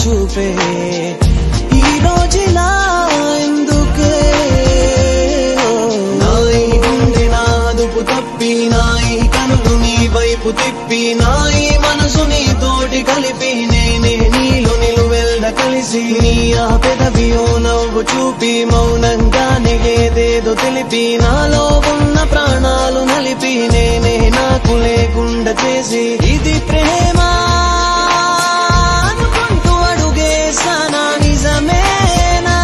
చూపే ఈ రోజులా ఎందుకే నాయి గుండె నాదుపు తప్పి నాయి కనులు నీ వైపు తిప్పి నాయి మనసు నీ తోటి కలిపి నేనే నీలో నిలువెల్ద కలిసి నీ ఆ పెదవియో నవ్వు చూపి మౌనంగానే ఏదేదో తెలిపి నాలో ఉన్న ప్రాణాలు నలిపి నేనే నాకు లేకుండా చేసి ఇది ప్రేమ అనుకుంటూ అడుగేసానా నిజమేనా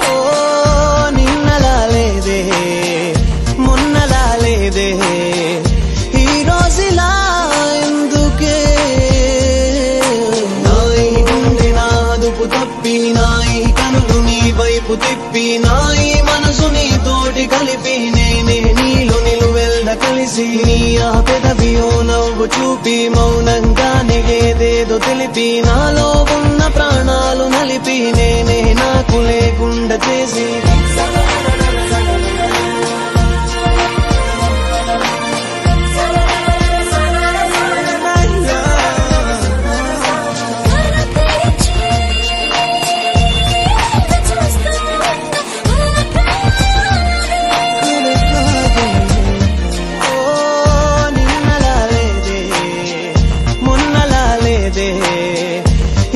ఓ నిన్నలా లేదే మొన్నలా లేదే ఈ రోజులా ఎందుకే నాయి గుండె నాదుపు తప్పి నాయి కనులు నీ వైపు తిప్పి నాయి మనసు నీ తోటి కలిపి నేనే నీలో నిలువెల్ద కలిసి నీ ఆ పెదవియో నవ్వు చూపి మౌనంగానే ఏదేదో తెలిపి నాలో ఉన్న ప్రాణాలు నలిపి నేనే నాకు లేకుండా చేసి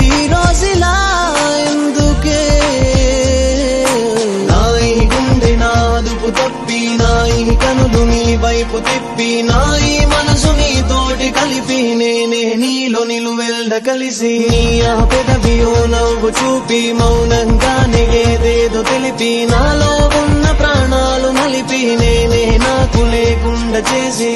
ఈ రోజులా ఎందుకే నాయి గుండె నాదుపు తప్పి నాయి కనులు నీ వైపు తిప్పి నాయి మనసు నీ తోటి కలిపి నేనే నీలో నిలువెల్ద కలిసి నీ ఆ పెదవియో నవ్వు చూపి మౌనంగానే ఏదేదో తెలిపి నాలో ఉన్న ప్రాణాలు నలిపి నేనే నాకు లేకుండా చేసి